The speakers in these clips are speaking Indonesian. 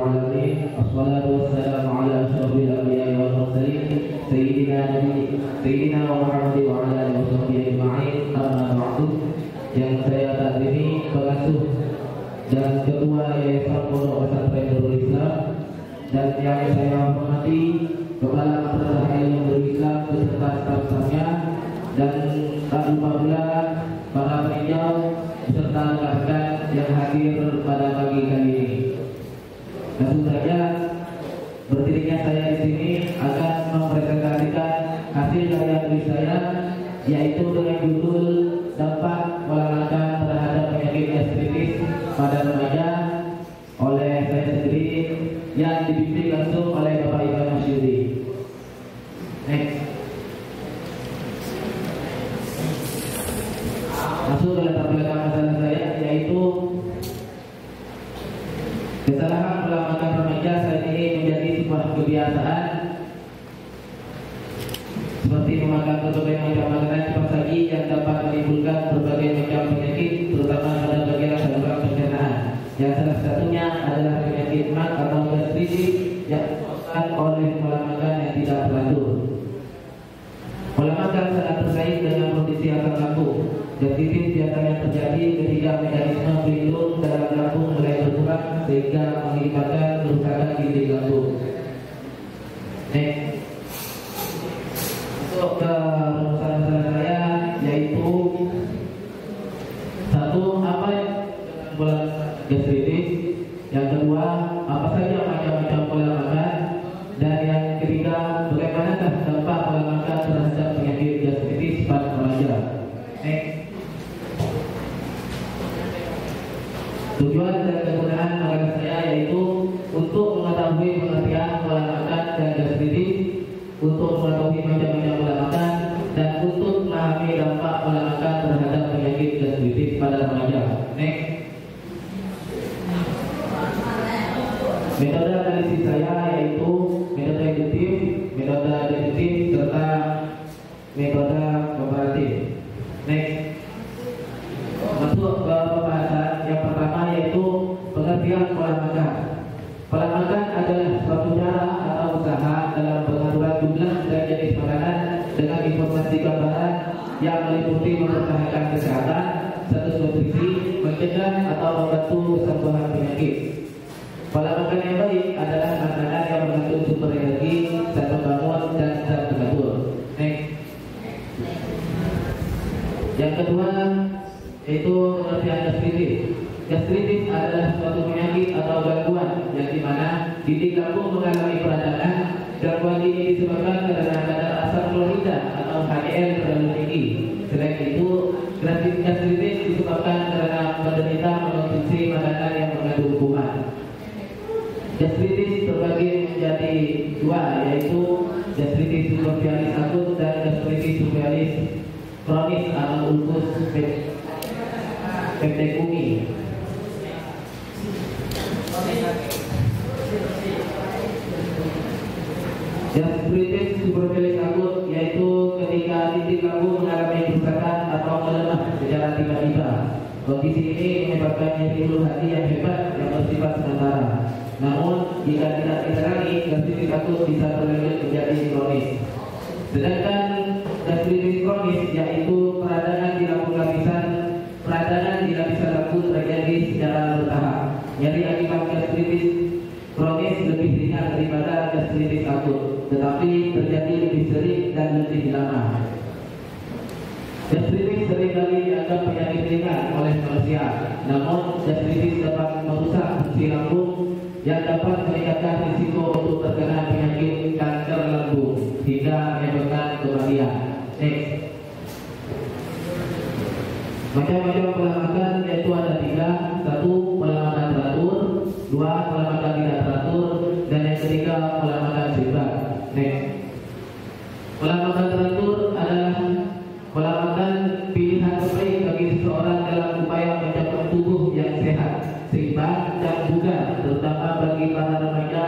العالمين والصلاة والسلام على أشرف الأنبياء والمرسلين سيدنا محمد وعلى آله وصحبه أجمعين. Amma ba'du. Yang saya takdimi pengasuh dan ketua Yayasan Pondok Pesantren Nurul Islam, dan yang saya hormati Kepala Madrasah Nurul Islam beserta staf-stafnya, dan tak lupa pula para peninjau beserta rekan-rekan yang hadir pada pagi kali ini. Langsung saja berdirinya saya di sini akan mempresentasikan hasil karya tulis saya, yaitu dengan judul dampak pola makan terhadap penyakit gastritis pada remaja oleh saya sendiri yang dibimbing langsung oleh Bapak Iwan Masyuri. Next. Masuk ke latar belakang masalah saya, yaitu kesalahan pola makan remaja saat ini menjadi sebuah kebiasaan, seperti memakan berbagai macam makanan cepat saji yang dapat menimbulkan berbagai macam penyakit, terutama pada bagian saluran pencernaan, yang salah satunya adalah penyakit MAC atau gastritis yang disebabkan oleh pola makan yang tidak teratur. Pola makan sangat terkait dengan kondisi asam lambung. Gastritis biasanya terjadi ketika mekanisme pelindung dalam lambung mulai berkurang sehingga mengakibatkan kerusakan dinding lambung. Next. Untuk ke rumusan saya, yaitu satu, apa yang pola gastritis, yang kedua, apa saja macam-macam pola makan, dan yang ketiga, bagaimanakah dampak pola makan terhadap penyakit gastritis pada remaja. Next. Tujuan dan kegunaan makanan saya yaitu untuk mengetahui pengertian pola makan dan gastritis, untuk mengetahui macam-macam pola makan, dan untuk memahami dampak pola makan terhadap penyakit gastritis pada remaja. Next. Metode analisis saya yaitu metode induktif, metode deduktif, serta metode komparatif. Next. Masuk ke pembahasan yang pertama, yaitu pengertian pola makan. Pola makan adalah suatu cara atau usaha dalam pengaturan jumlah dan jenis makanan dengan informasi gambaran yang meliputi mempertahankan kesehatan, status nutrisi, mencegah atau membantu kesembuhan penyakit. Pola makan yang baik adalah makanan yang mengandung sumber energi, zat pembangun, dan zat pengatur. Next. Yang kedua, yaitu pengertian gastritis. Gastritis adalah suatu penyakit atau gangguan yang dimana dinding lambung mengalami peradangan. Gangguan ini disebabkan karena kadar asam klorida atau HCl terlalu tinggi. Selain itu, gastritis disebabkan karena penderita mengonsumsi makanan yang mengandung kuman. Gastritis terbagi menjadi dua, yaitu gastritis superficialis akut dan gastritis superficialis kronis atau ulkus peptekumi. Gastritis superficialis akut yaitu ketika dinding lambung mengalami kerusakan atau melemah secara tiba-tiba. Kondisi ini menyebabkan nyeri ulu hati yang hebat yang bersifat sementara. Namun jika tidak ditangani, gastritis akut bisa berlanjut menjadi kronis. Sedangkan gastritis kronis yaitu peradangan di lambung lapisan. Peradangan di lapisan lambung terjadi secara bertahap. Nyeri akibat gastritis kronis lebih ringan daripada gastritis akut, tetapi terjadi lebih sering dan lebih lama. Gastritis seringkali dianggap penyakit ringan oleh manusia, namun gastritis dapat merusak fungsi lambung yang dapat meningkatkan risiko untuk terkena penyakit kanker lambung hingga menyebabkan kematian. Next. Macam-macam pola makan yaitu ada tiga. Satu, pola makan teratur. Dua, pola makan tidak teratur. Dan yang ketiga, pola makan seimbang. Next. Pola makan teratur adalah pola makan pilihan terbaik bagi seseorang dalam upaya mencapai tubuh yang sehat, seimbang, dan bugar, terutama bagi para remaja.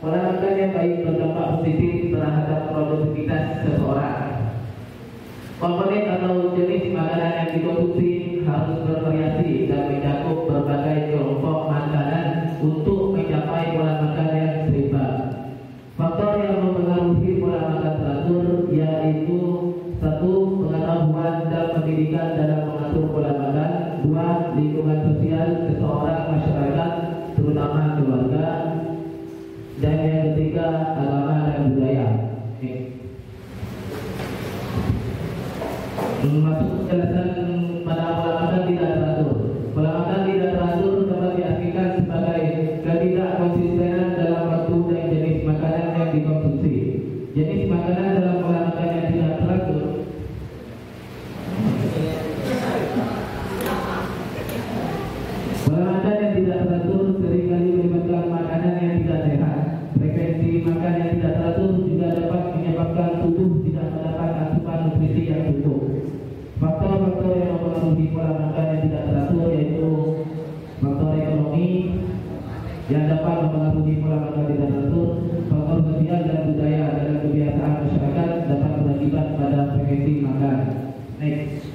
Pola makan yang baik berdampak positif terhadap produktivitas seseorang. Komponen atau jenis makanan yang dikonsumsi harus bervariasi dan mencakup berbagai kelompok makanan untuk mencapai pola yaitu satu, pengetahuan dan pendidikan dalam mengatur pola makan. Dua, lingkungan sosial seseorang, masyarakat, terutama keluarga. Dan yang ketiga, agama dan budaya. Masuk penjelasan pada pola makan tidak teratur. Pola makan tidak teratur dapat diartikan sebagai ketidakkonsistenan dalam waktu dan jenis makanan yang dikonsumsi. Jenis makanan dalam pola makan yang tidak teratur seringkali melibatkan makanan yang tidak sehat. Frekuensi makan yang tidak teratur juga dapat menyebabkan tubuh tidak mendapat asupan nutrisi yang cukup. Faktor-faktor yang mempengaruhi pola makan yang tidak teratur yaitu faktor ekonomi yang dapat mempengaruhi pola makan tidak teratur, faktor sosial dan budaya dalam kebiasaan masyarakat dapat berakibat pada frekuensi makan. Next.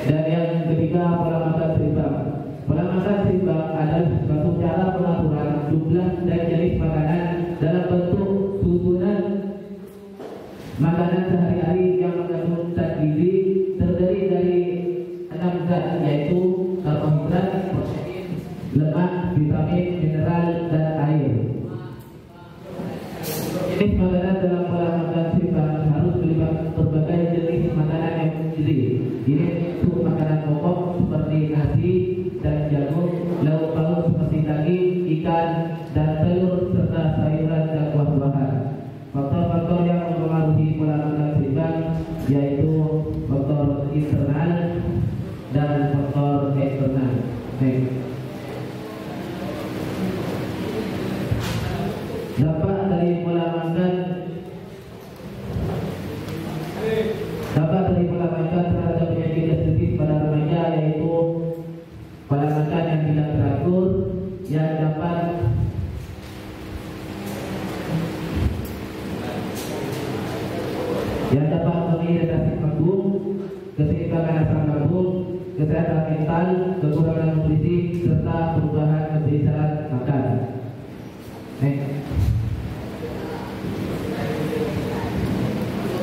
Dan yang ketiga, pola makan seimbang. Pola makan seimbang adalah suatu cara pengaturan jumlah dan jenis makanan dalam bentuk susunan makanan sehari-hari yang mengandung zat gizi terdiri dari 6 zat, yaitu karbohidrat, protein, lemak, vitamin, mineral, dan air. Jenis makanan dalam pola makan seimbang harus melibatkan berbagai jenis makanan yang gizi. Ini untuk makanan pokok seperti nasi dan jagung, lauk pauk seperti daging, ikan, dan telur, serta sayuran dan buah-buahan. Faktor-faktor yang mempengaruhi pola makan seimbang yaitu faktor internal dan faktor eksternal. Dampak dari pola makan terhadap penyakit gastritis pada remaja yaitu pola makan yang tidak teratur yang dapat mengiritasi lambung, keseimbangan asam lambung, kesehatan mental, kekurangan nutrisi, serta perubahan kebiasaan makan.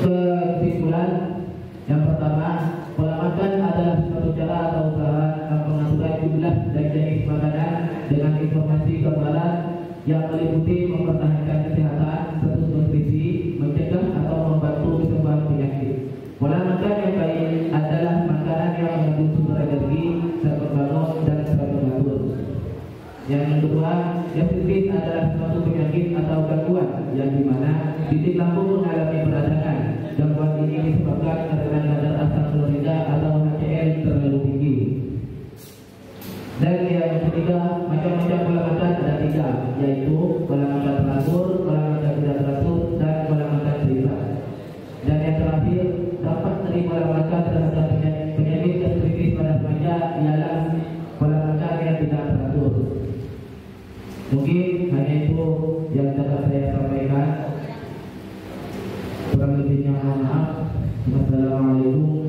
Kesimpulan yang pertama, pola makan adalah suatu cara atau usaha pengaturan jumlah dan jenis makanan dengan informasi gambaran yang meliputi mempertahankan kesehatan, status nutrisi, mencegah atau membantu kesembuhan penyakit. Pola makan yang baik adalah makanan yang mengandung sumber energi, zat pembangun, dan zat pengatur. Yang kedua, gastritis adalah suatu penyakit atau gangguan yang dimana titik lambung mengalami peradangan. Gangguan ini disebabkan karena kadar asam klorida atau HCl terlalu tinggi. Dan yang ketiga, macam-macam pola makan ada 3, yaitu pola makan teratur, pola makan tidak teratur, dan pola makan seimbang. Dan yang terakhir, dampak dari pola makan terhadap penyakit gastritis pada remaja ialah pola makan yang tidak teratur. Mungkin hanya itu yang dapat saya sampaikan. Kurang lebihnya mohon maaf. Wassalamualaikum